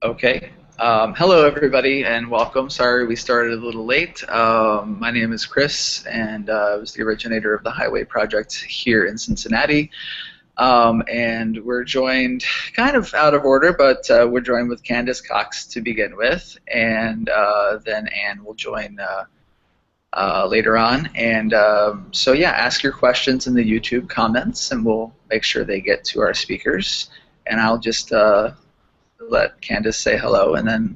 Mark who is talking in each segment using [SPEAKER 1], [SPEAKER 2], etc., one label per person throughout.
[SPEAKER 1] Okay. Hello, everybody, and welcome. Sorry we started a little late. My name is Chris, and I was the originator of the Highway Project here in Cincinnati. And we're joined kind of out of order, but we're joined with Candace Cox to begin with, and then Anne will join later on. And so, yeah, ask your questions in the YouTube comments, and we'll make sure they get to our speakers. And I'll just let Candace say hello, and then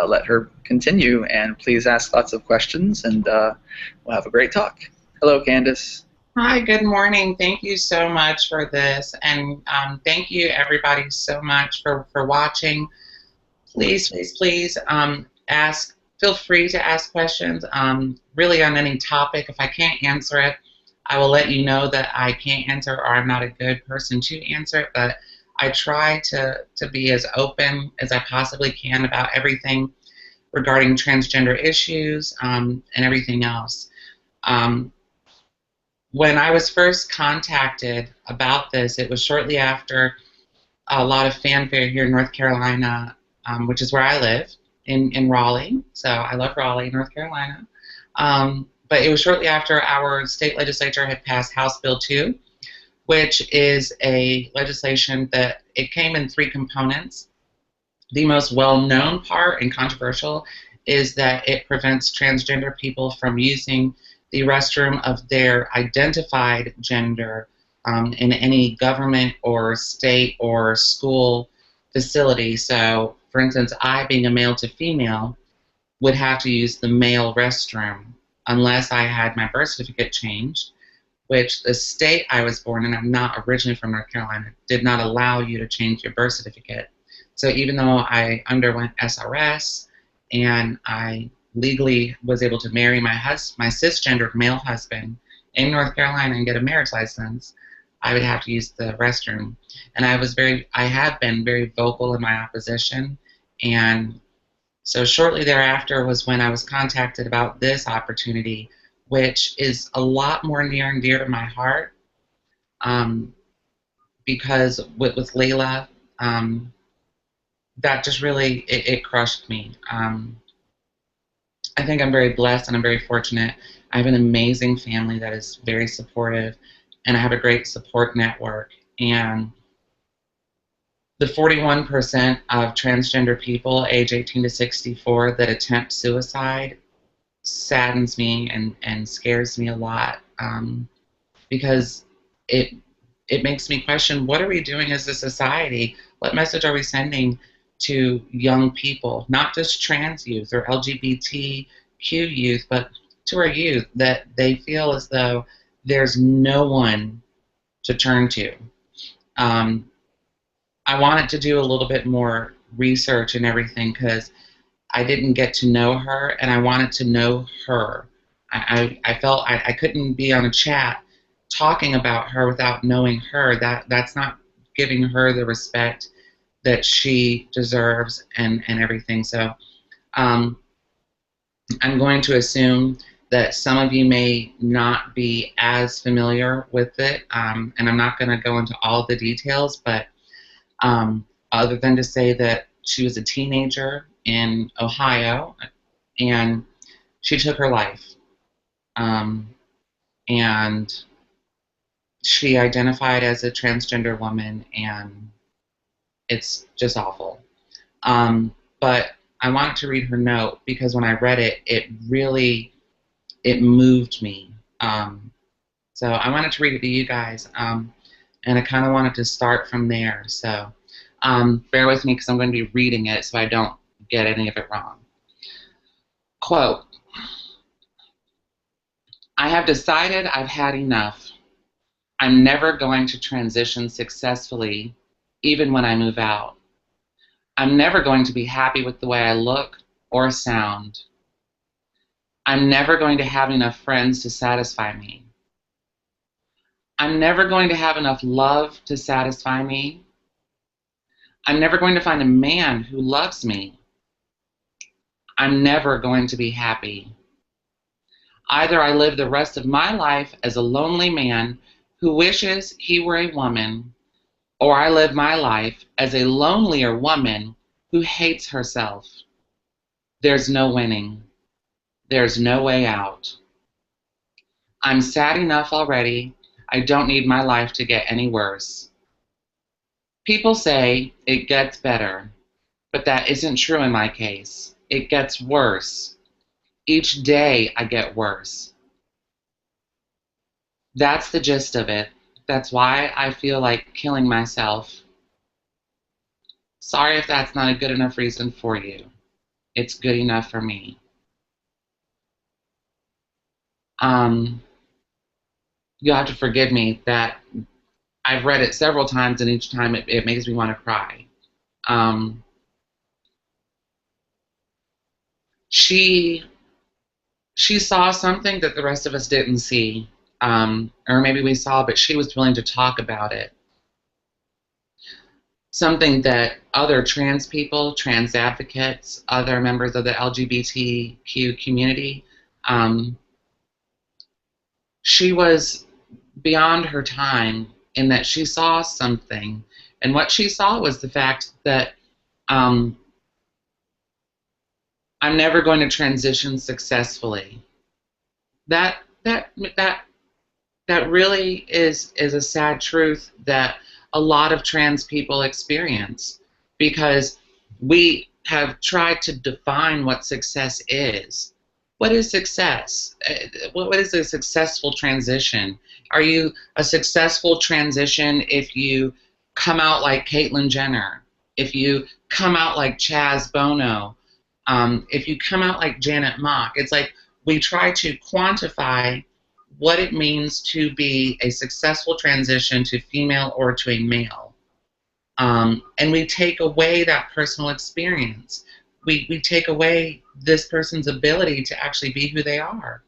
[SPEAKER 1] let her continue. And please ask lots of questions, and we'll have a great talk. Hello, Candace.
[SPEAKER 2] Hi, good morning. Thank you so much for this, and thank you everybody so much for watching. Please, ask. Feel free to ask questions, really on any topic. If I can't answer it, I will let you know that I can't answer or I'm not a good person to answer it, but I try to be as open as I possibly can about everything regarding transgender issues and everything else. When I was first contacted about this, it was shortly after a lot of fanfare here in North Carolina, which is where I live, in Raleigh. So I love Raleigh, North Carolina. But it was shortly after our state legislature had passed House Bill 2, which is a legislation that it came in three components. The most well-known part and controversial is that it prevents transgender people from using the restroom of their identified gender in any government or state or school facility. So, for instance, I, being a male to female, would have to use the male restroom unless I had my birth certificate changed, which the state I was born in, I'm not originally from North Carolina, did not allow you to change your birth certificate. So even though I underwent SRS and I legally was able to marry my cisgendered male husband in North Carolina and get a marriage license, I would have to use the restroom. And I have been very vocal in my opposition. And so shortly thereafter was when I was contacted about this opportunity, which is a lot more near and dear to my heart, because with Leelah, that just really, it crushed me. I think I'm very blessed and I'm very fortunate. I have an amazing family that is very supportive, and I have a great support network. And the 41% of transgender people age 18 to 64 that attempt suicide saddens me and scares me a lot, because it makes me question, what are we doing as a society? What message are we sending to young people, not just trans youth or LGBTQ youth, but to our youth, that they feel as though there's no one to turn to. I wanted to do a little bit more research and everything because I didn't get to know her, and I wanted to know her. I felt I couldn't be on a chat talking about her without knowing her. That's not giving her the respect that she deserves and everything. So I'm going to assume that some of you may not be as familiar with it, and I'm not going to go into all the details, but other than to say that she was a teenager in Ohio, and she took her life. And she identified as a transgender woman, and it's just awful. But I wanted to read her note because when I read it, it moved me. So I wanted to read it to you guys, and I kind of wanted to start from there. So bear with me because I'm going to be reading it so I don't get any of it wrong. Quote, I have decided I've had enough. I'm never going to transition successfully, even when I move out. I'm never going to be happy with the way I look or sound. I'm never going to have enough friends to satisfy me. I'm never going to have enough love to satisfy me. I'm never going to find a man who loves me. I'm never going to be happy. Either I live the rest of my life as a lonely man who wishes he were a woman, or I live my life as a lonelier woman who hates herself. There's no winning. There's no way out. I'm sad enough already. I don't need my life to get any worse. People say it gets better, but that isn't true in my case. It gets worse. Each day I get worse. That's the gist of it. That's why I feel like killing myself. Sorry if that's not a good enough reason for you. It's good enough for me. You'll have to forgive me that I've read it several times, and each time it makes me want to cry. She saw something that the rest of us didn't see, or maybe we saw, but she was willing to talk about it. Something that other trans people, trans advocates, other members of the LGBTQ community, she was beyond her time in that she saw something. And what she saw was the fact that I'm never going to transition successfully. That really is a sad truth that a lot of trans people experience, because we have tried to define what success is. What is success? What is a successful transition? Are you a successful transition if you come out like Caitlyn Jenner? If you come out like Chaz Bono? If you come out like Janet Mock? It's like we try to quantify what it means to be a successful transition to female or to a male. And we take away that personal experience. We take away this person's ability to actually be who they are.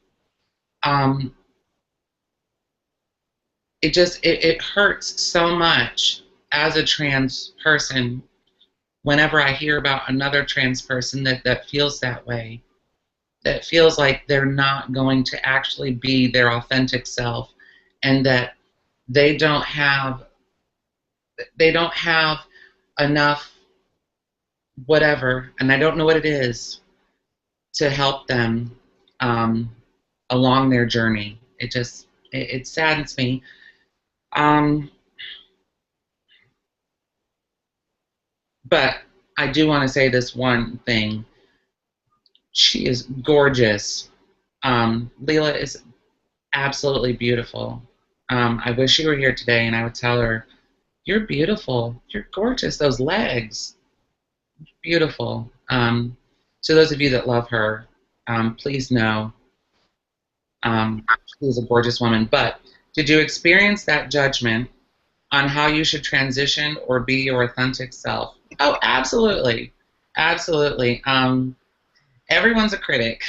[SPEAKER 2] It hurts so much as a trans person whenever I hear about another trans person that feels that way, that feels like they're not going to actually be their authentic self, and that they don't have enough whatever, and I don't know what it is, to help them along their journey. It saddens me. But I do want to say this one thing. She is gorgeous. Leelah is absolutely beautiful. I wish she were here today, and I would tell her, "You're beautiful. You're gorgeous. Those legs, beautiful." To those of you that love her, please know she's a gorgeous woman. But did you experience that judgment on how you should transition or be your authentic self? Oh, absolutely, absolutely. Everyone's a critic.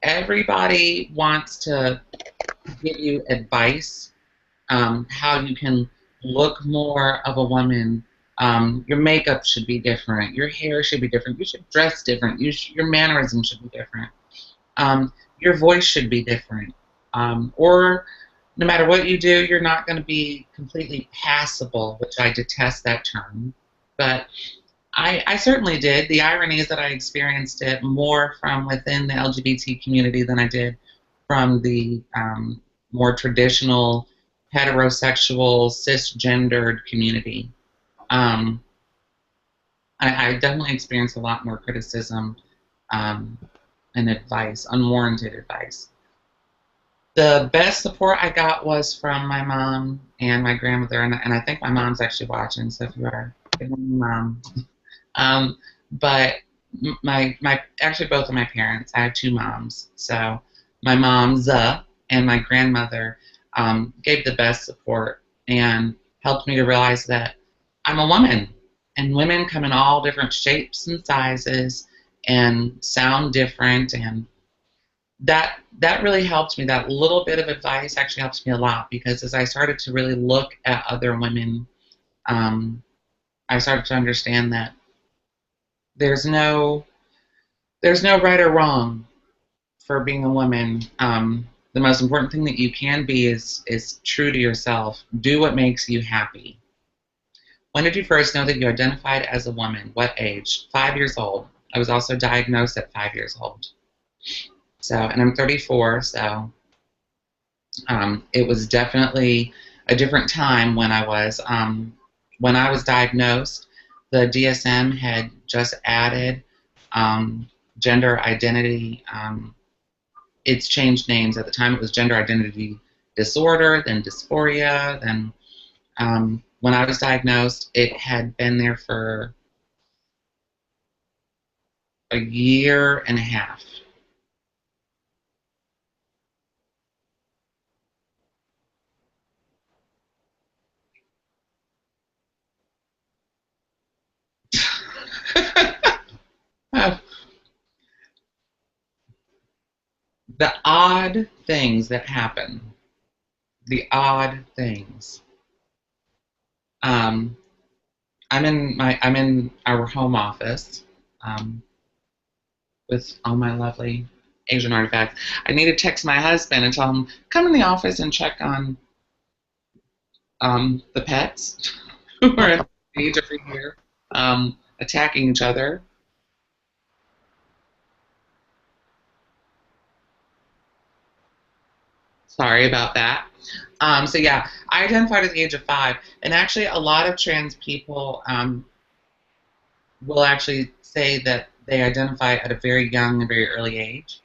[SPEAKER 2] Everybody wants to give you advice, how you can look more of a woman. Your makeup should be different. Your hair should be different. You should dress different. Your mannerisms should be different. Your voice should be different. Or no matter what you do, you're not going to be completely passable, which I detest that term. But I certainly did. The irony is that I experienced it more from within the LGBT community than I did from the more traditional heterosexual cisgendered community. I definitely experienced a lot more criticism and advice, unwarranted advice. The best support I got was from my mom and my grandmother, and I think my mom's actually watching, so if you are, good morning, Mom. But actually both of my parents, I have two moms, so my mom's and my grandmother gave the best support and helped me to realize that I'm a woman, and women come in all different shapes and sizes and sound different, and that really helped me. That little bit of advice actually helps me a lot, because as I started to really look at other women, I started to understand that there's no right or wrong for being a woman. The most important thing that you can be is true to yourself. Do what makes you happy. When did you first know that you identified as a woman? What age? 5 years old. I was also diagnosed at 5 years old. So, and I'm 34, so it was definitely a different time when I was diagnosed. The DSM had just added gender identity. It's changed names. At the time, it was gender identity disorder, then dysphoria, then when I was diagnosed, it had been there for a year and a half. The odd things that happen, the odd things. Um, I'm in our home office with all my lovely Asian artifacts. I need to text my husband and tell him come in the office and check on the pets who are in the cage over here attacking each other. Sorry about that. So yeah, I identified at the age of 5, and actually, a lot of trans people will actually say that they identify at a very young and very early age.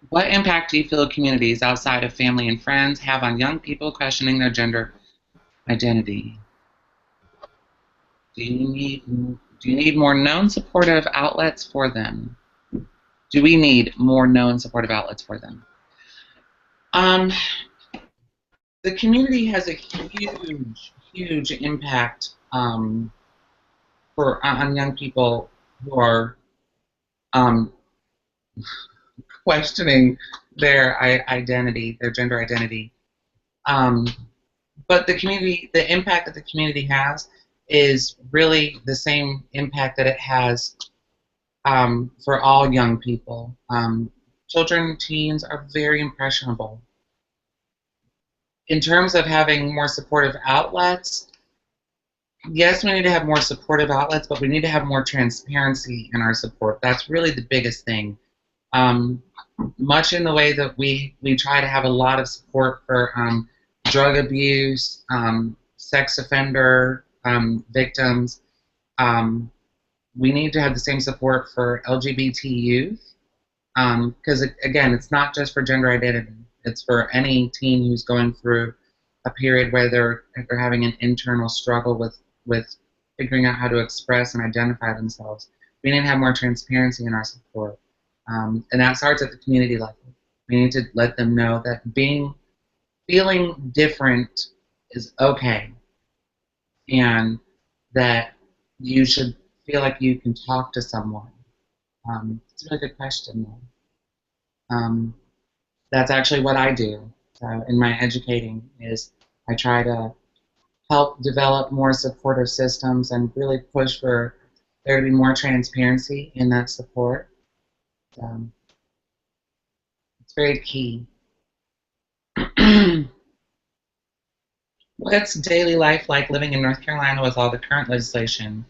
[SPEAKER 2] What impact do you feel communities outside of family and friends have on young people questioning their gender identity? Do you need more known supportive outlets for them? Do we need more known supportive outlets for them? Um, the community has a huge impact on young people who are um, questioning their identity, their gender identity. Um, but the impact that the community has is really the same impact that it has for all young people. Children, teens are very impressionable. In terms of having more supportive outlets, yes, we need to have more supportive outlets, but we need to have more transparency in our support. That's really the biggest thing. Um, Much in the way that we try to have a lot of support for drug abuse, sex offender victims. We need to have the same support for LGBT youth because again, it's not just for gender identity. It's for any teen who's going through a period where they're having an internal struggle with figuring out how to express and identify themselves. We need to have more transparency in our support. And that starts at the community level. We need to let them know that feeling different is okay, and that you should feel like you can talk to someone. It's a really good question, though. That's actually what I do in my educating. Is I try to help develop more supportive systems and really push for there to be more transparency in that support. Um, it's very key. What's daily life like living in North Carolina with all the current legislation?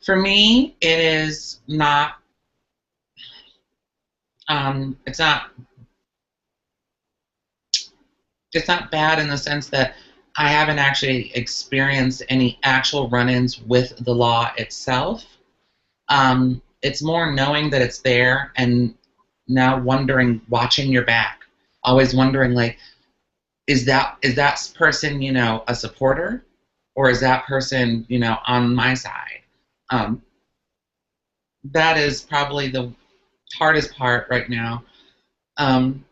[SPEAKER 2] For me, it is not. It's not. It's not bad in the sense that I haven't actually experienced any actual run-ins with the law itself. It's more knowing that it's there and now wondering, watching your back, always wondering like, is that person a supporter, or is that person on my side? Um, that is probably the hardest part right now. Um,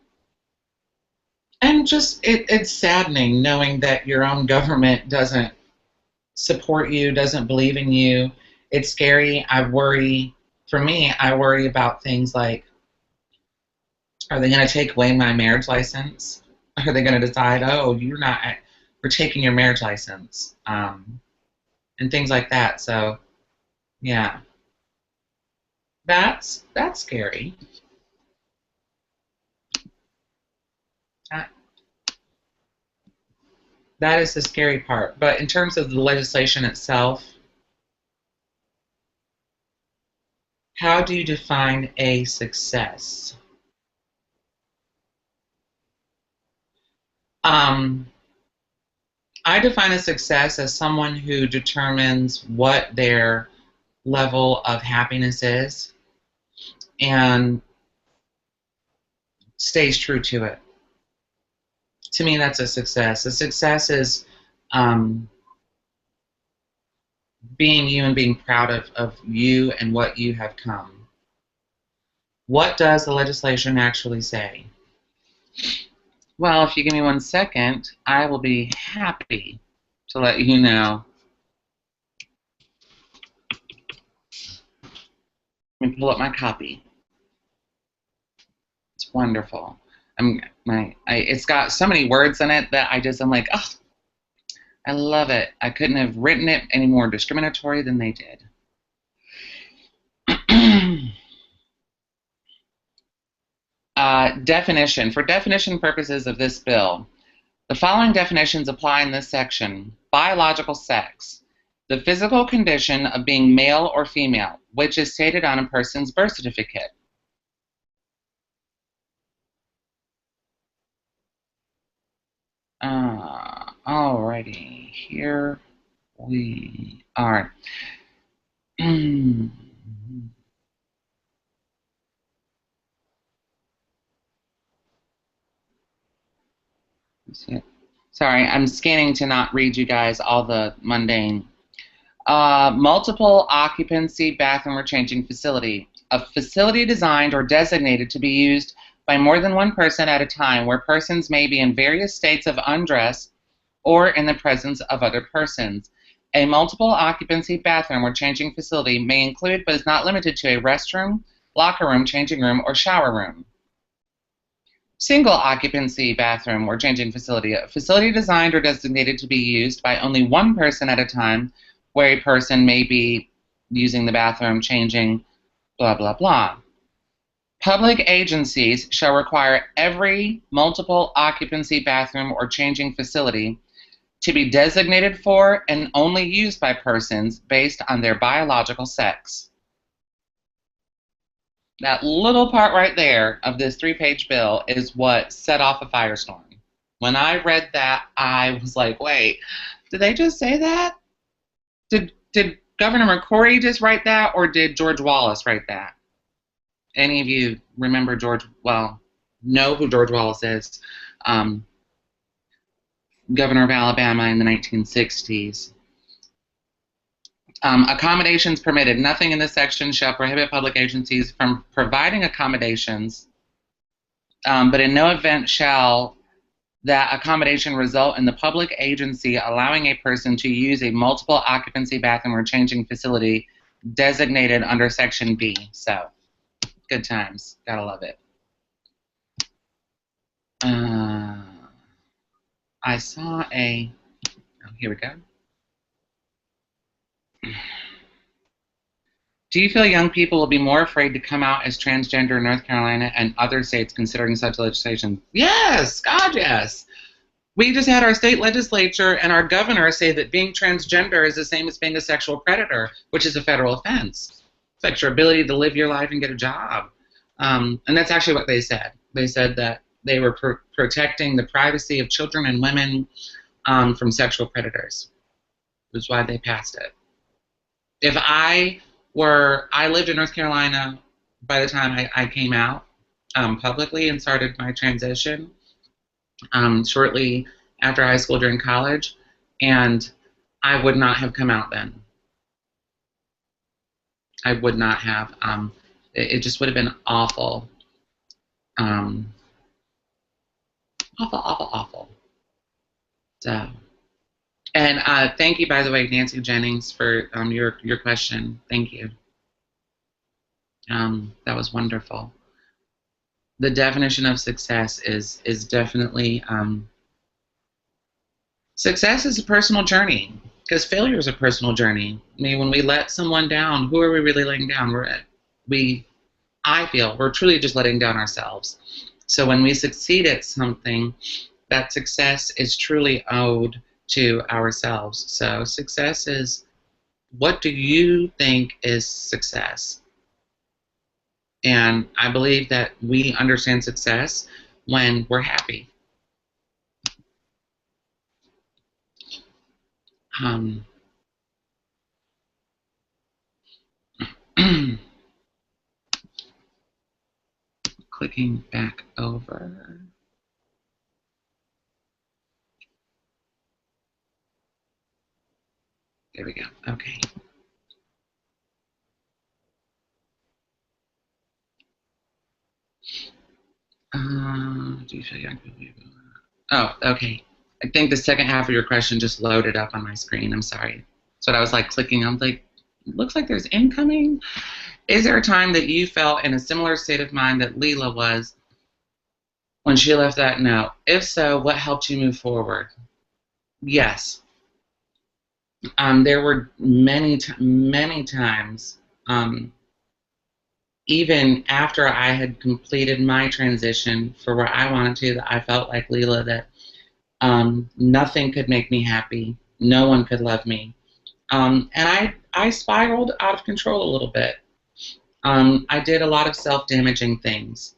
[SPEAKER 2] and just it's saddening knowing that your own government doesn't support you, doesn't believe in you. It's scary. For me, I worry about things like, are they going to take away my marriage license? Are they going to decide, oh, we're taking your marriage license? And things like that. So, yeah, that's scary. Uh, That is the scary part. But in terms of the legislation itself, how do you define a success? I define a success as someone who determines what their level of happiness is and stays true to it. To me, that's a success. A success is being you and being proud of you and what you have come. What does the legislation actually say? Well, if you give me 1 second, I will be happy to let you know. Let me pull up my copy. It's wonderful. It's got so many words in it that I'm like, oh, I love it. I couldn't have written it any more discriminatory than they did. Definition. For definition purposes of this bill, the following definitions apply in this section. Biological sex. The physical condition of being male or female, which is stated on a person's birth certificate. Alrighty, here we are. Sorry, I'm scanning to not read you guys all the mundane. Multiple occupancy bathroom or changing facility. A facility designed or designated to be used by more than one person at a time, where persons may be in various states of undress or in the presence of other persons. A multiple occupancy bathroom or changing facility may include, but is not limited to, a restroom, locker room, changing room, or shower room. Single occupancy bathroom or changing facility. A facility designed or designated to be used by only one person at a time, where a person may be using the bathroom, changing, blah, blah, blah. Public agencies shall require every multiple occupancy bathroom or changing facility to be designated for and only used by persons based on their biological sex. That little part right there of this 3-page bill is what set off a firestorm. When I read that, I was like, wait, did they just say that? Did Governor McCrory just write that, or did George Wallace write that? Any of you remember know who George Wallace is? Governor of Alabama in the 1960s. Accommodations permitted. Nothing in this section shall prohibit public agencies from providing accommodations, but in no event shall that accommodation result in the public agency allowing a person to use a multiple occupancy bathroom or changing facility designated under Section B. So, good times. Gotta love it. I saw here we go. Do you feel young people will be more afraid to come out as transgender in North Carolina and other states considering such legislation? Yes, God, yes. We just had our state legislature and our governor say that being transgender is the same as being a sexual predator, which is a federal offense. It's like your ability to live your life and get a job. And that's actually what they said. They said that they were protecting the privacy of children and women from sexual predators, which is why they passed it. If I lived in North Carolina by the time I came out publicly and started my transition shortly after high school during college, and I would not have come out then. I would not have. It just would have been awful. Awful. So, and thank you, by the way, Nancy Jennings, for your question. Thank you. That was wonderful. The definition of success is definitely success is a personal journey, because failure is a personal journey. I mean, when we let someone down, who are we really letting down? I feel we're truly just letting down ourselves. So when we succeed at something, that success is truly owed to ourselves. So success is, what do you think is success? And I believe that we understand success when we're happy. Um, Clicking back over. There we go. Okay. Do you feel young people? Oh, okay. I think the second half of your question just loaded up on my screen. I'm sorry. So I was like clicking. I'm like, it looks like there's incoming. Is there a time that you felt in a similar state of mind that Leelah was when she left that note? If so, what helped you move forward? Yes. There were many times, even after I had completed my transition for where I wanted to, that I felt like Leelah, that nothing could make me happy. No one could love me. And I spiraled out of control a little bit. I did a lot of self-damaging things.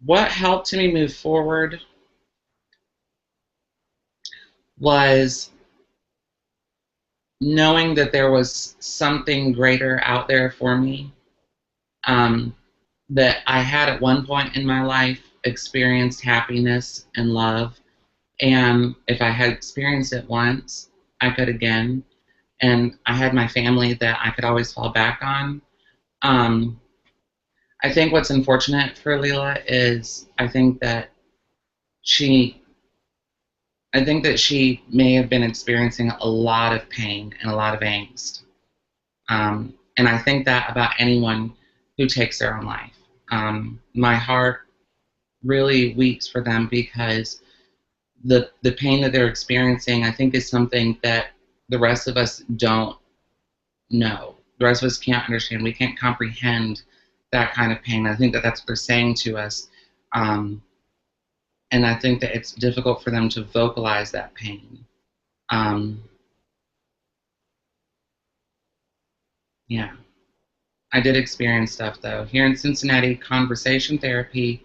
[SPEAKER 2] What helped me move forward was knowing that there was something greater out there for me, that I had at one point in my life experienced happiness and love. And if I had experienced it once, I could again. And I had my family that I could always fall back on. I think what's unfortunate for Leelah is she I think that she may have been experiencing a lot of pain and a lot of angst. And I think that about anyone who takes their own life. My heart really weeps for them, because the pain that they're experiencing, I think, is something that the rest of us don't know. The rest of us can't understand. We can't comprehend that kind of pain. I think that that's what they're saying to us. And I think that it's difficult for them to vocalize that pain. Yeah. I did experience stuff, though. Here in Cincinnati, conversion therapy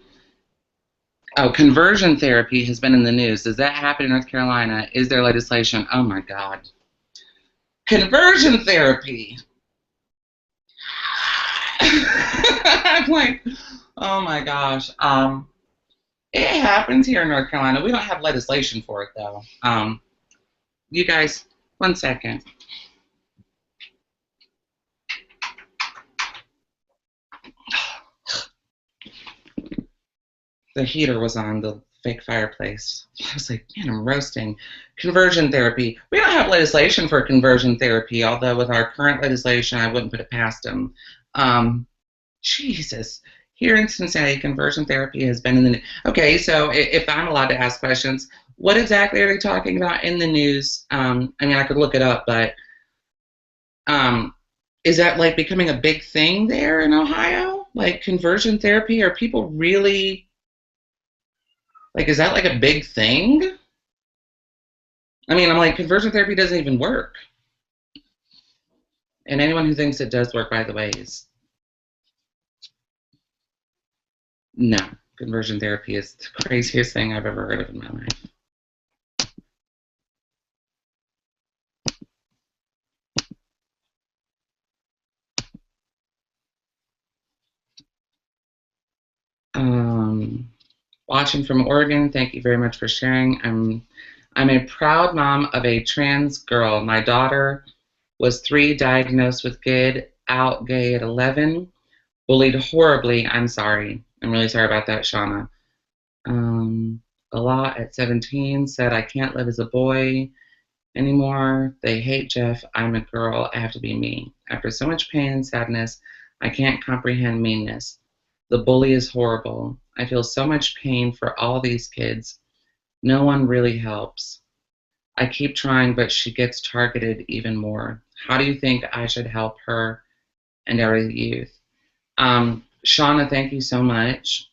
[SPEAKER 2] has been in the news. Does that happen in North Carolina? Is there legislation? Oh, my God. Conversion therapy. I'm like, oh, my gosh. It happens here in North Carolina. We don't have legislation for it, though. You guys, 1 second. The heater was on, the fake fireplace. I was like, man, I'm roasting. Conversion therapy. We don't have legislation for conversion therapy, although with our current legislation, I wouldn't put it past them. Jesus. Here in Cincinnati, conversion therapy has been in the news. Okay, so if I'm allowed to ask questions, what exactly are they talking about in the news? I mean, I could look it up, but is that like becoming a big thing there in Ohio? Like conversion therapy? Are people really, like, is that like a big thing? I mean, I'm like, conversion therapy doesn't even work. And anyone who thinks it does work, by the way, is no. Conversion therapy is the craziest thing I've ever heard of in my life. Watching from Oregon, thank you very much for sharing. I'm a proud mom of a trans girl. My daughter was 3, diagnosed with out gay at 11, bullied horribly. I'm sorry. I'm really sorry about that, Shauna. A lot at 17, said I can't live as a boy anymore. They hate Jeff. I'm a girl. I have to be me. After so much pain and sadness, I can't comprehend meanness. The bully is horrible. I feel so much pain for all these kids. No one really helps. I keep trying, but she gets targeted even more. How do you think I should help her and our youth? Shauna, thank you so much.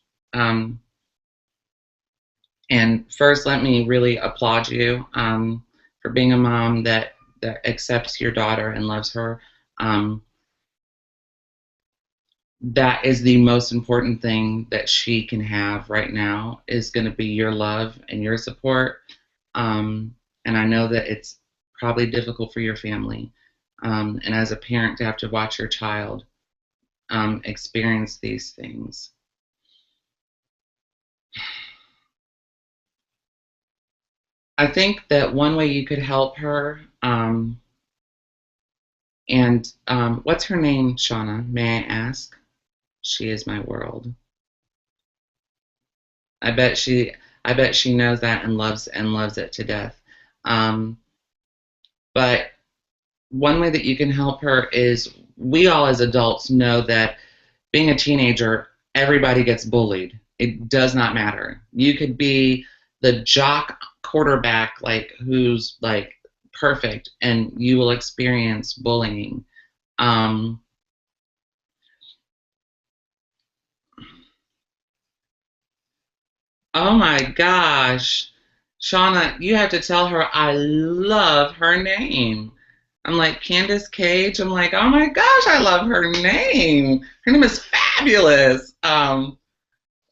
[SPEAKER 2] And first, let me really applaud you for being a mom that accepts your daughter and loves her. Um, that is the most important thing that she can have right now is going to be your love and your support. And I know that it's probably difficult for your family. And as a parent, to have to watch your child experience these things. I think that one way you could help her, and what's her name, Shauna? May I ask? She is my world. I bet she, I bet she knows that and loves it to death. Um, but one way that you can help her is we all as adults know that being a teenager, everybody gets bullied. It does not matter. You could be the jock quarterback, like who's like perfect, and you will experience bullying. Um, oh my gosh, Shauna, you have to tell her I love her name. I'm like Candace Cage. I'm like, oh my gosh, I love her name. Her name is fabulous. Oh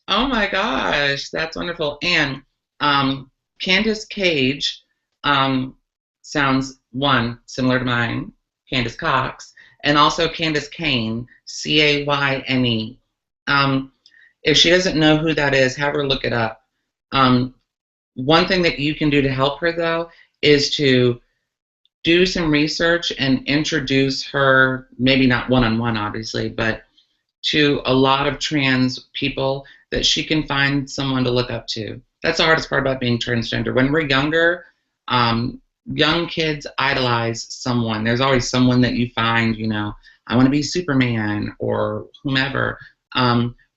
[SPEAKER 2] my gosh, that's wonderful. And um, Candace Cage sounds one similar to mine, Candace Cox, and also Candace Kane, Cayne. Um, if she doesn't know who that is, have her look it up. Um, one thing that you can do to help her though is to do some research and introduce her, maybe not one on one, obviously, but to a lot of trans people that she can find someone to look up to. That's the hardest part about being transgender. When we're younger, young kids idolize someone. There's always someone that you find, I want to be Superman or whomever.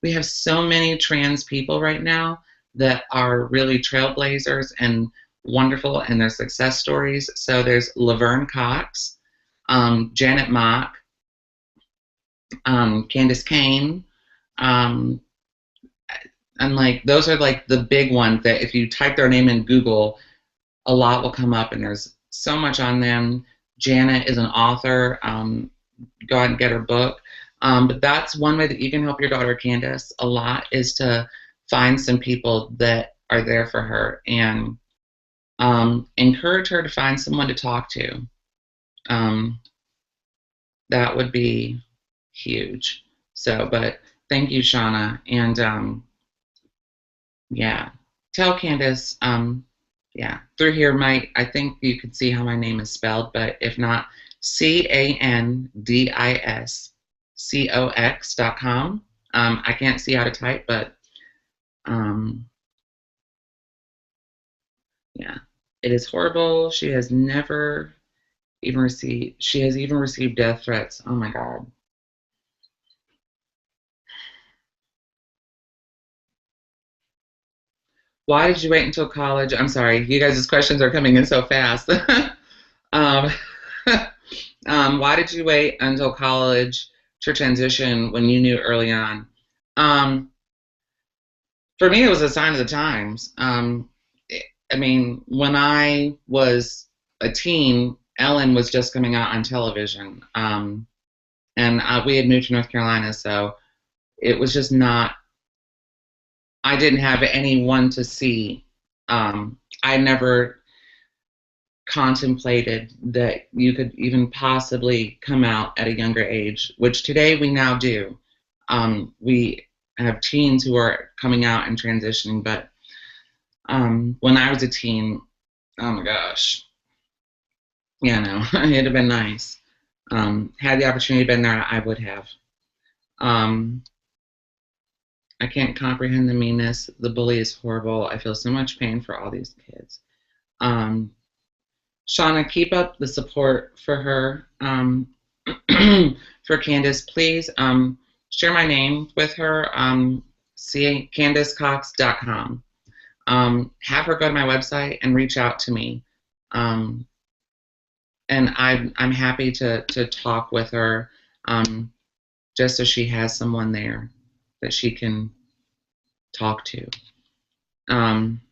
[SPEAKER 2] We have so many trans people right now that are really trailblazers and wonderful in their success stories. So there's Laverne Cox, Janet Mock, Candace Kane, um, and like those are like the big ones that if you type their name in Google, a lot will come up, and there's so much on them. Janet is an author. Go out and get her book. But that's one way that you can help your daughter Candace a lot is to find some people that are there for her and encourage her to find someone to talk to. Um, that would be huge. So, but thank you, Shauna, and yeah, tell Candace. Yeah, through here, I think you can see how my name is spelled, but if not, CANDISCOX.com. I can't see how to type, but um, yeah, it is horrible. She has never even received. She has even received death threats. Oh my God. Why did you wait until college? I'm sorry, you guys' questions are coming in so fast. um, why did you wait until college to transition when you knew early on? Um, for me, it was a sign of the times. I mean, when I was a teen, Ellen was just coming out on television, and we had moved to North Carolina, so it was just not. I didn't have anyone to see. I never contemplated that you could even possibly come out at a younger age, which today we now do. We have teens who are coming out and transitioning, but when I was a teen, oh my gosh, it'd have been nice. Had the opportunity been there, I would have. Um, I can't comprehend the meanness. The bully is horrible. I feel so much pain for all these kids. Um, Shauna, keep up the support for her. For Candace, please share my name with her. See CandaceCox.com. Have her go to my website and reach out to me. Um, and I'm happy to talk with her, just so she has someone there that she can talk to. Um,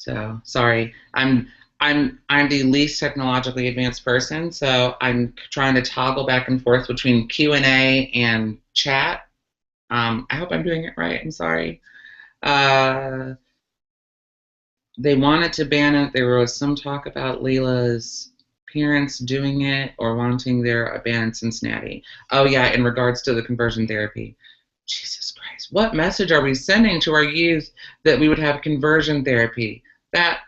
[SPEAKER 2] So sorry, I'm the least technologically advanced person, so I'm trying to toggle back and forth between Q&A and chat. I hope I'm doing it right. I'm sorry. Uh, they wanted to ban it. There was some talk about Leelah's parents doing it or wanting their ban in Cincinnati. Oh yeah, in regards to the conversion therapy. Jesus Christ, what message are we sending to our youth that we would have conversion therapy? That,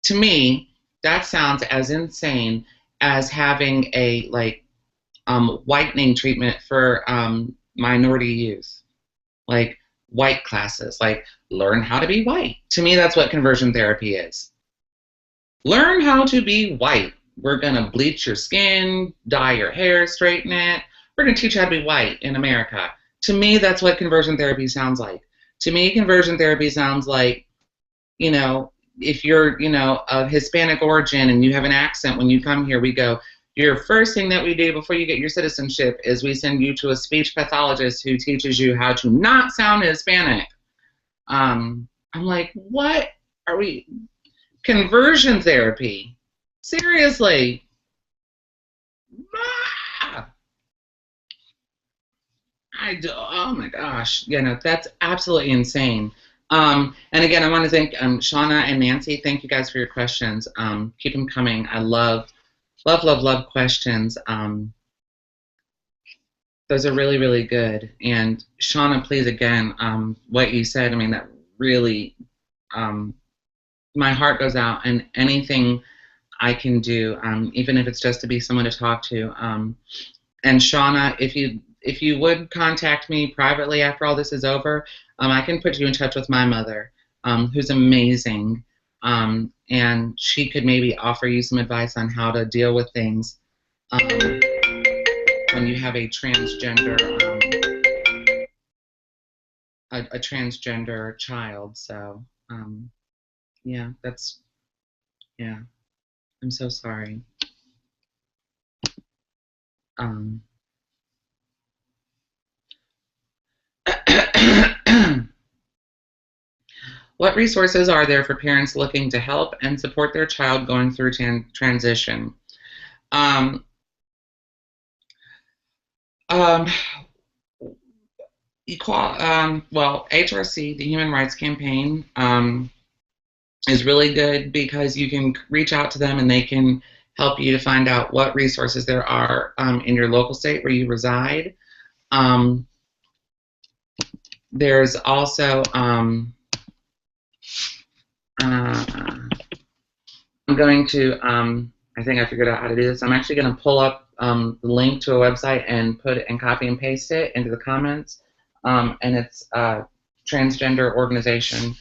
[SPEAKER 2] to me, that sounds as insane as having a whitening treatment for minority youth, like white classes, like learn how to be white. To me, that's what conversion therapy is. Learn how to be white. We're gonna bleach your skin, dye your hair, straighten it. We're gonna teach you how to be white in America. To me, that's what conversion therapy sounds like. To me, conversion therapy sounds like, you know, if you're, of Hispanic origin and you have an accent when you come here, we go, your first thing that we do before you get your citizenship is we send you to a speech pathologist who teaches you how to not sound Hispanic. I'm like, what are we? Conversion therapy? Seriously? Ah! Oh my gosh, that's absolutely insane. And again, I want to thank Shauna and Nancy. Thank you guys for your questions. Keep them coming. I love questions. Those are really, really good. And Shauna, please, again, what you said, I mean, that really, my heart goes out, and anything I can do, even if it's just to be someone to talk to. And Shauna, if you would contact me privately after all this is over, I can put you in touch with my mother, who's amazing, and she could maybe offer you some advice on how to deal with things when you have a transgender a transgender child. So yeah, yeah. I'm so sorry. What resources are there for parents looking to help and support their child going through transition? Um, um, well, HRC, the Human Rights Campaign, is really good because you can reach out to them and they can help you to find out what resources there are in your local state where you reside. There's also I'm going to, I think I figured out how to do this. I'm actually going to pull up the link to a website and put it and copy and paste it into the comments. And it's a transgender organization.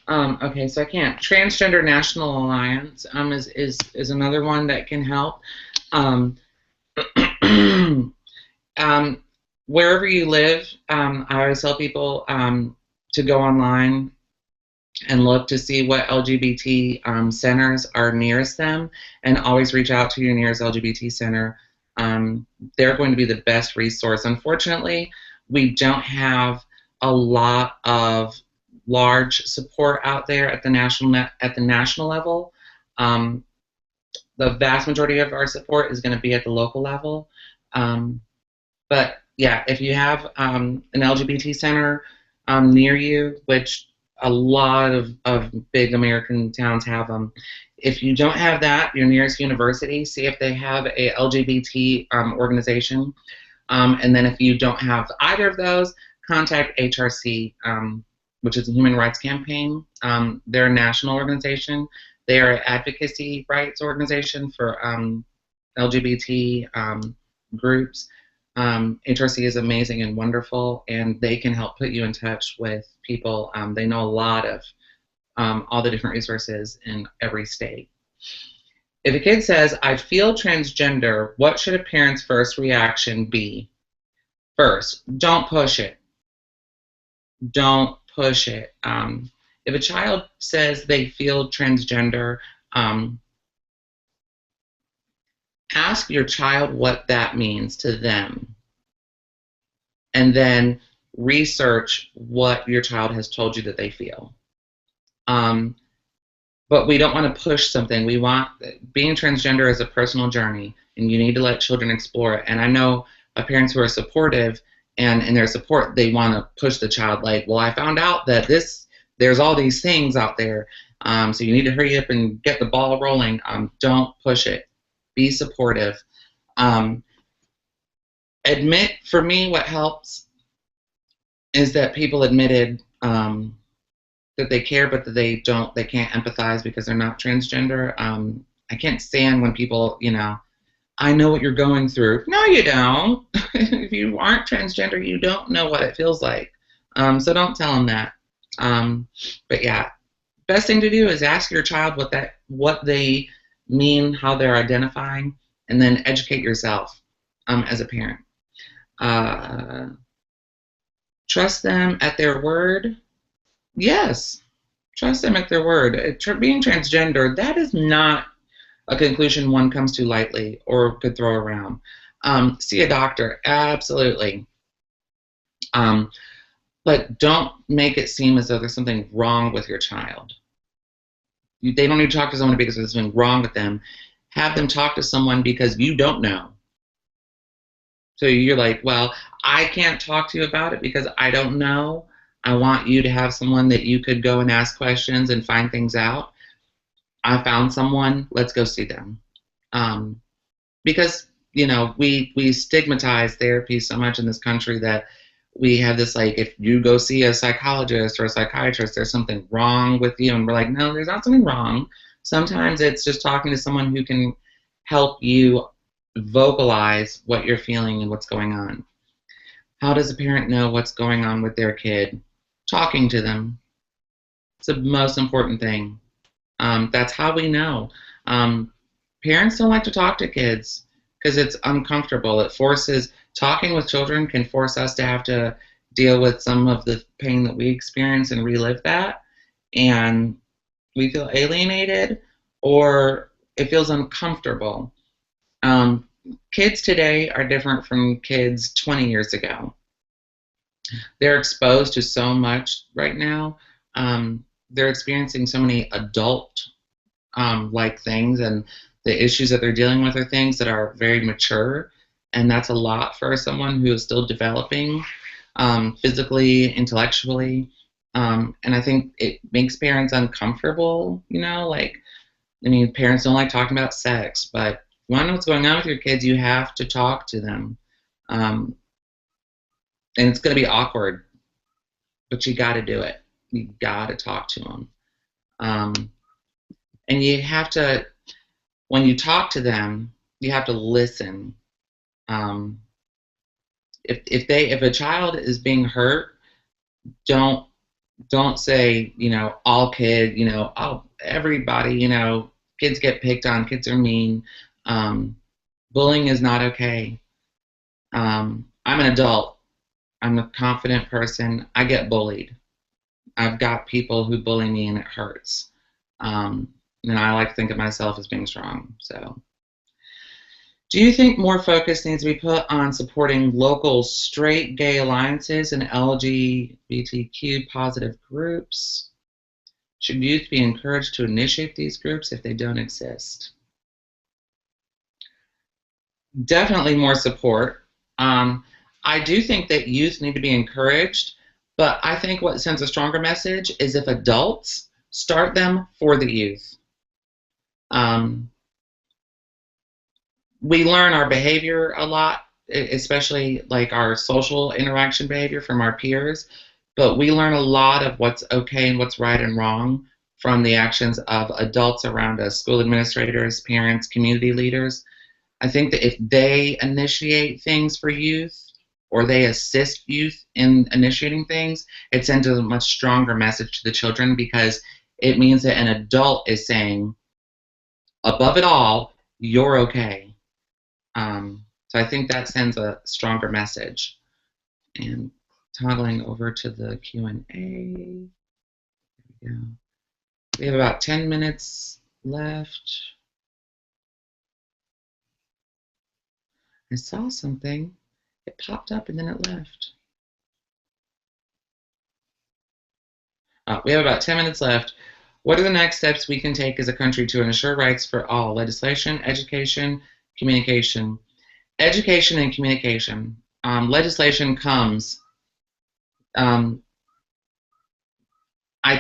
[SPEAKER 2] Okay, so I can't. Transgender National Alliance is another one that can help. Wherever you live, I always tell people to go online and look to see what LGBT centers are nearest them, and always reach out to your nearest LGBT center. They're going to be the best resource. Unfortunately, we don't have a lot of large support out there at the national level. The vast majority of our support is going to be at the local level. But yeah, if you have an LGBT center near you, which a lot of big American towns have them. If you don't have that, your nearest university, see if they have a LGBT organization. And then if you don't have either of those, contact HRC, which is the Human Rights Campaign. They're a national organization. They are an advocacy rights organization for LGBT groups. HRC is amazing and wonderful, and they can help put you in touch with people. They know a lot of all the different resources in every state. If a kid says, I feel transgender, what should a parent's first reaction be? First, don't push it. Don't push it. If a child says they feel transgender, ask your child what that means to them, and then research what your child has told you that they feel. But we don't want to push something. We want, being transgender is a personal journey, and you need to let children explore it. And I know parents who are supportive, and in their support, they want to push the child, like, well, I found out that there's all these things out there, so you need to hurry up and get the ball rolling. Don't push it. Be supportive. Admit, for me, what helps is that people admitted that they care, but that they can't empathize because they're not transgender. I can't stand when people, I know what you're going through. No, you don't. If you aren't transgender, you don't know what it feels like. So don't tell them that. But yeah, best thing to do is ask your child what they mean, how they're identifying, and then educate yourself as a parent. Trust them at their word. Yes, trust them at their word. Being transgender, that is not a conclusion one comes to lightly or could throw around. See a doctor, absolutely. But don't make it seem as though there's something wrong with your child. They don't need to talk to someone because there's something wrong with them. Have them talk to someone because you don't know. So you're like, well, I can't talk to you about it because I don't know. I want you to have someone that you could go and ask questions and find things out. I found someone, let's go see them. Because, we stigmatize therapy so much in this country that we have this, like, if you go see a psychologist or a psychiatrist, there's something wrong with you. And we're like, no, there's not something wrong. Sometimes it's just talking to someone who can help you vocalize what you're feeling and what's going on. How does a parent know what's going on with their kid? Talking to them. It's the most important thing. That's how we know. Parents don't like to talk to kids because it's uncomfortable. Talking with children can force us to have to deal with some of the pain that we experience and relive that. And we feel alienated or it feels uncomfortable. Kids today are different from kids 20 years ago. They're exposed to so much right now. They're experiencing so many adult like things, and the issues that they're dealing with are things that are very mature, and that's a lot for someone who is still developing physically, intellectually, and I think it makes parents uncomfortable, parents don't like talking about sex, but if you want to know what's going on with your kids, you have to talk to them. And it's going to be awkward, but you got to do it. You got to talk to them. And you have to, when you talk to them, you have to listen. If a child is being hurt, don't say, all kid, everybody, kids get picked on, kids are mean. Bullying is not okay. I'm an adult. I'm a confident person. I get bullied. I've got people who bully me and it hurts. And I like to think of myself as being strong. So, do you think more focus needs to be put on supporting local straight gay alliances and LGBTQ positive groups? Should youth be encouraged to initiate these groups if they don't exist? Definitely more support. I do think that youth need to be encouraged, but I think what sends a stronger message is if adults start them for the youth. We learn our behavior a lot, especially like our social interaction behavior from our peers, but we learn a lot of what's okay and what's right and wrong from the actions of adults around us, school administrators, parents, community leaders. I think that if they initiate things for youth or they assist youth in initiating things, it sends a much stronger message to the children because it means that an adult is saying, above it all, you're okay. So I think that sends a stronger message. And toggling over to the Q&A. Yeah. We have about 10 minutes left. I saw something. It popped up and then it left. We have about 10 minutes left. What are the next steps we can take as a country to ensure rights for all? Legislation, education, communication. Education and communication. Legislation comes. I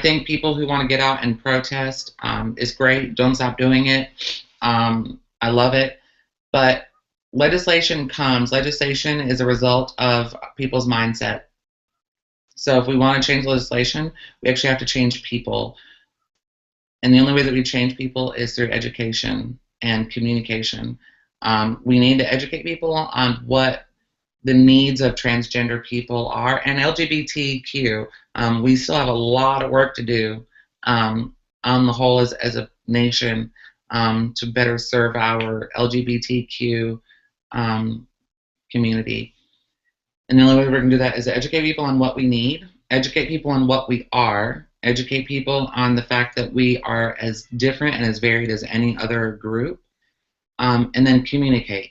[SPEAKER 2] think people who want to get out and protest is great. Don't stop doing it. I love it. But legislation comes. Legislation is a result of people's mindset. So if we want to change legislation, we actually have to change people. And the only way that we change people is through education and communication. We need to educate people on what the needs of transgender people are and LGBTQ. We still have a lot of work to do on the whole as a nation to better serve our LGBTQ community. And the only way we're going to do that is to educate people on what we need, educate people on what we are, educate people on the fact that we are as different and as varied as any other group, and then communicate.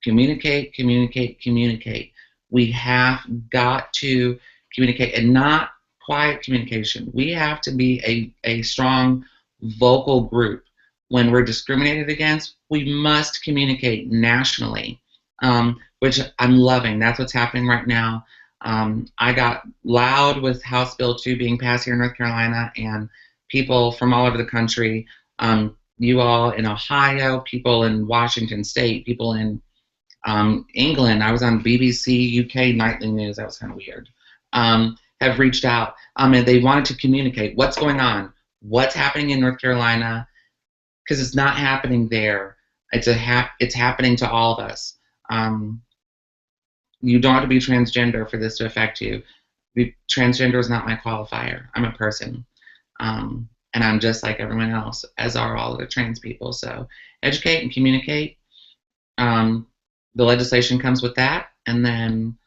[SPEAKER 2] Communicate, communicate, communicate. We have got to communicate, and not quiet communication. We have to be a strong vocal group. When we're discriminated against, we must communicate nationally, which I'm loving. That's what's happening right now. I got loud with House Bill 2 being passed here in North Carolina, and people from all over the country, you all in Ohio, people in Washington State, people in England. I was on BBC UK Nightly News. That was kind of weird. Have reached out, and they wanted to communicate what's going on, what's happening in North Carolina, because it's not happening there. It's happening to all of us. You don't have to be transgender for this to affect you. Transgender is not my qualifier. I'm a person, and I'm just like everyone else, as are all of the trans people. So educate and communicate. The legislation comes with that, and then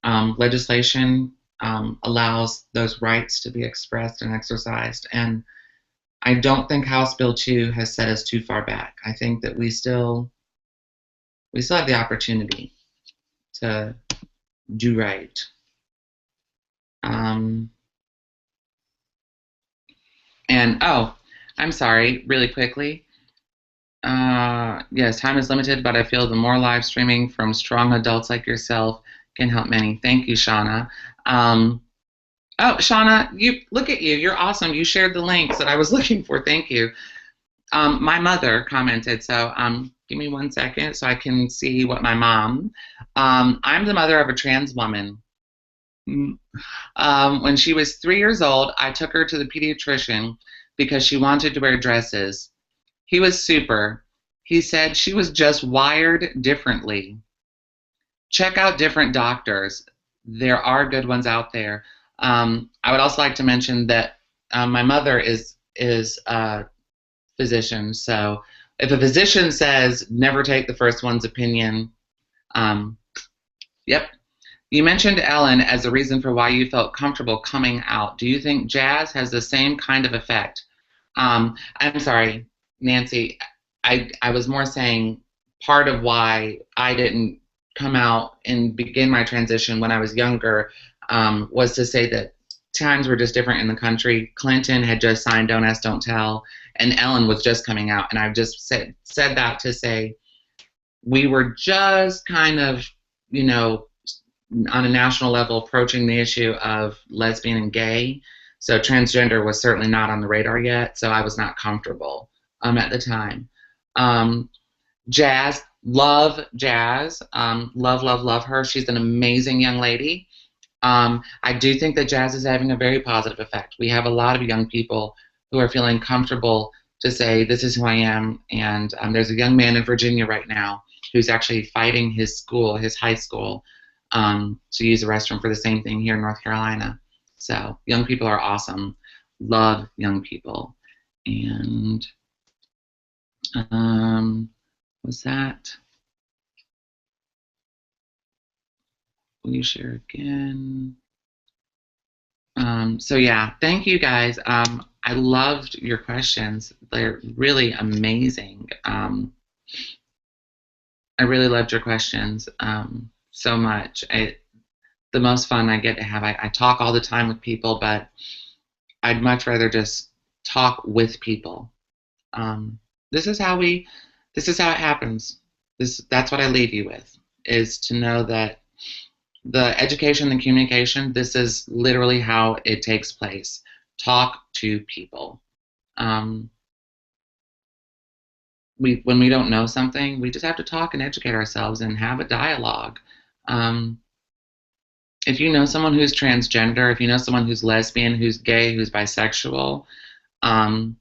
[SPEAKER 2] legislation allows those rights to be expressed and exercised. And I don't think House Bill 2 has set us too far back. I think that we still have the opportunity to do right. And I'm sorry, really quickly. Yes, time is limited, but I feel the more live streaming from strong adults like yourself can help many. Thank you, Shauna. Shauna, you look at you. You're awesome. You shared the links that I was looking for. Thank you. My mother commented, so give me 1 second so I can see what my mom. I'm the mother of a trans woman. When she was 3 years old, I took her to the pediatrician because she wanted to wear dresses. He was super. He said she was just wired differently. Check out different doctors. There are good ones out there. I would also like to mention that my mother is a physician. So if a physician says never take the first one's opinion, yep. You mentioned Ellen as a reason for why you felt comfortable coming out. Do you think jazz has the same kind of effect? I'm sorry, Nancy. I was more saying part of why I didn't come out and begin my transition when I was younger was to say that times were just different in the country. Clinton had just signed Don't Ask, Don't Tell, and Ellen was just coming out. And I've just said that to say we were just kind of, on a national level approaching the issue of lesbian and gay. So transgender was certainly not on the radar yet, so I was not comfortable at the time. Jazz, love Jazz. Love her. She's an amazing young lady. I do think that jazz is having a very positive effect. We have a lot of young people who are feeling comfortable to say, this is who I am. And there's a young man in Virginia right now who's actually fighting his school, his high school, to use the restroom for the same thing here in North Carolina. So young people are awesome. Love young people. And was that? Will you share again? So yeah, thank you guys. I loved your questions. They're really amazing. I really loved your questions so much. The most fun I get to have. I talk all the time with people, but I'd much rather just talk with people. This is how it happens. That's what I leave you with, is to know that the education and communication, this is literally how it takes place. Talk to people. When we don't know something, we just have to talk and educate ourselves and have a dialogue. If you know someone who's transgender, if you know someone who's lesbian, who's gay, who's bisexual, I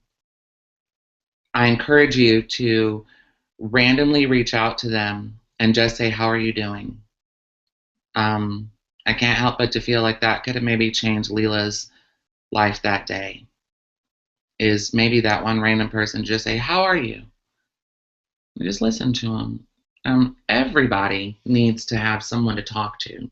[SPEAKER 2] encourage you to randomly reach out to them and just say, how are you doing? I can't help but to feel like that could have maybe changed Leelah's life that day. Is maybe that one random person just say, how are you? And just listen to them. Everybody needs to have someone to talk to.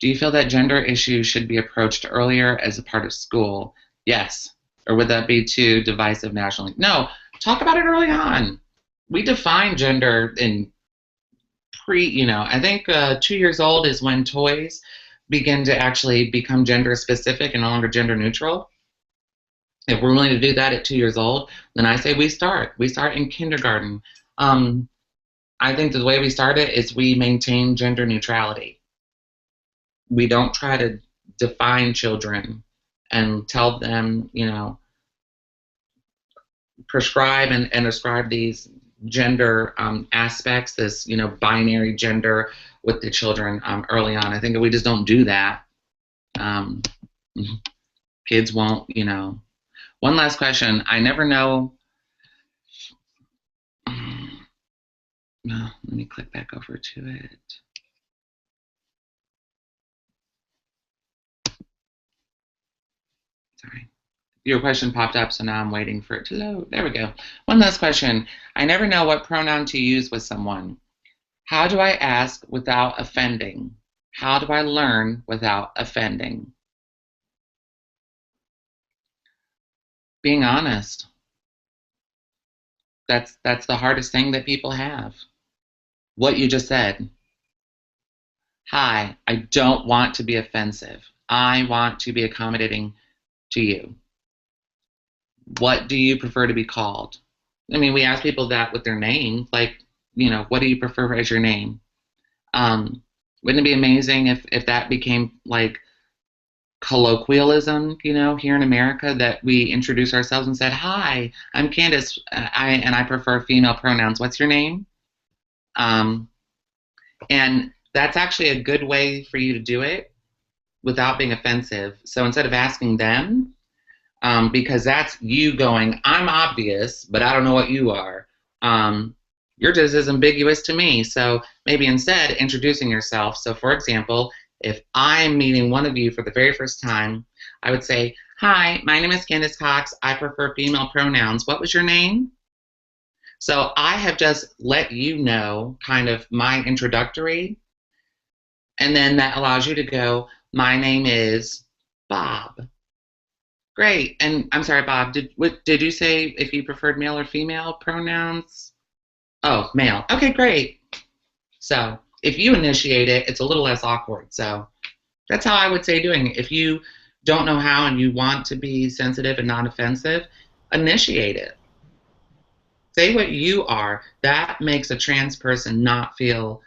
[SPEAKER 2] Do you feel that gender issues should be approached earlier as a part of school? Yes. Or would that be too divisive nationally? No, talk about it early on. We define gender in I think 2 years old is when toys begin to actually become gender specific and no longer gender neutral. If we're willing to do that at 2 years old, then I say we start in kindergarten. I think the way we start it is we maintain gender neutrality. We don't try to define children and tell them, prescribe and ascribe these gender aspects, this binary gender with the children early on. I think we just don't do that. Kids won't. One last question. I never know. Let me click back over to it. Sorry. Your question popped up, so now I'm waiting for it to load. There we go. One last question. I never know what pronoun to use with someone. How do I ask without offending? How do I learn without offending? Being honest. That's the hardest thing that people have. What you just said. Hi, I don't want to be offensive. I want to be accommodating to you. What do you prefer to be called? I mean, we ask people that with their name, like, what do you prefer as your name? Wouldn't it be amazing if that became like colloquialism, here in America, that we introduce ourselves and said, hi, I'm Candace, I prefer female pronouns. What's your name? And that's actually a good way for you to do it without being offensive. So instead of asking them, because that's you going, I'm obvious, but I don't know what you are. You're just as ambiguous to me. So maybe instead introducing yourself. So for example, if I'm meeting one of you for the very first time, I would say, hi, my name is Candace Cox. I prefer female pronouns. What was your name? So I have just let you know kind of my introductory. And then that allows you to go, my name is Bob. Great. And I'm sorry, Bob, did you say if you preferred male or female pronouns? Oh, male. Okay, great. So if you initiate it, it's a little less awkward. So that's how I would say doing it. If you don't know how and you want to be sensitive and not offensive, initiate it. Say what you are. That makes a trans person not feel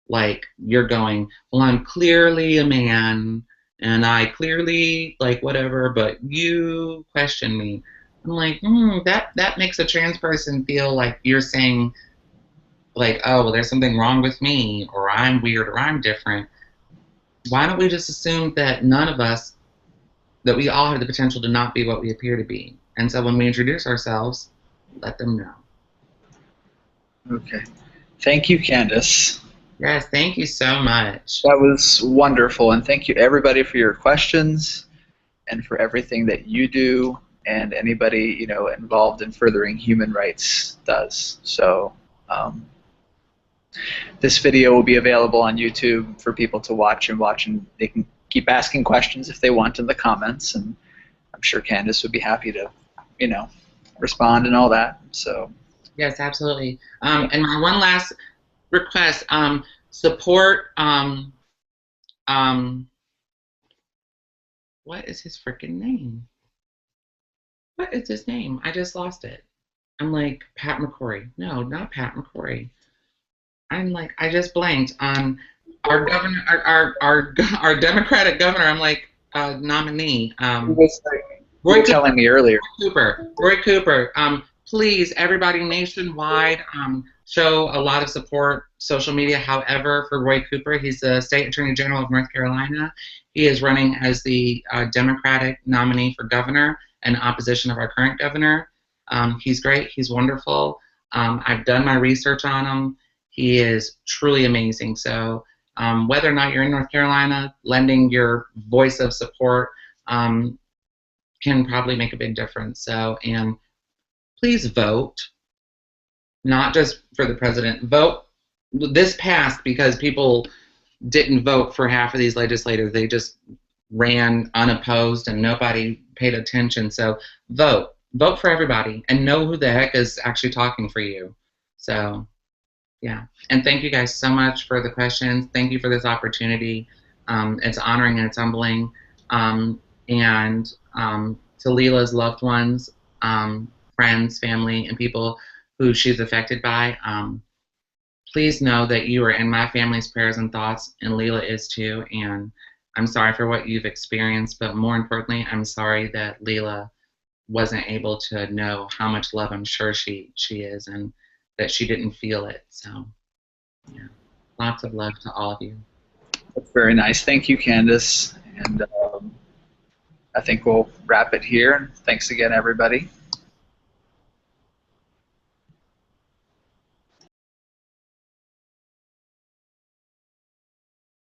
[SPEAKER 2] like you're going, well, I'm clearly a man and I clearly like whatever, but you question me. I'm like, that makes a trans person feel like you're saying, like, oh, well, there's something wrong with me, or I'm weird, or I'm different. Why don't we just assume that none of us, that we all have the potential to not be what we appear to be, And so when we introduce ourselves, let them know.
[SPEAKER 1] Okay. Thank you, Candace.
[SPEAKER 2] Yes, thank you so much.
[SPEAKER 1] That was wonderful, and thank you everybody for your questions and for everything that you do and anybody involved in furthering human rights does. So this video will be available on YouTube for people to watch, and they can keep asking questions if they want in the comments, and I'm sure Candace would be happy to respond and all that. So
[SPEAKER 2] yes, absolutely. And my one last request, support what is his freaking name? What is his name? I just lost it. I'm like, Pat McCrory. No, not Pat McCrory. I'm like, I just blanked on our governor, our Democratic governor. I'm like, nominee.
[SPEAKER 1] You were telling me earlier.
[SPEAKER 2] Roy Cooper. Please, everybody nationwide, show a lot of support, social media. However, for Roy Cooper, he's the State Attorney General of North Carolina. He is running as the Democratic nominee for governor in opposition of our current governor. He's great. He's wonderful. I've done my research on him. He is truly amazing. So whether or not you're in North Carolina, lending your voice of support can probably make a big difference. So, and please vote, not just for the president. Vote. This passed because people didn't vote for half of these legislators. They just ran unopposed and nobody paid attention. So vote. Vote for everybody and know who the heck is actually talking for you. So, yeah. And thank you guys so much for the questions. Thank you for this opportunity. It's honoring and it's humbling. And to Leelah's loved ones, friends, family, and people who she's affected by, please know that you are in my family's prayers and thoughts, and Leelah is too. And I'm sorry for what you've experienced, but more importantly, I'm sorry that Leelah wasn't able to know how much love I'm sure she is, and that she didn't feel it. So, yeah, lots of love to all of you.
[SPEAKER 1] That's very nice. Thank you, Candace. And I think we'll wrap it here. Thanks again, everybody.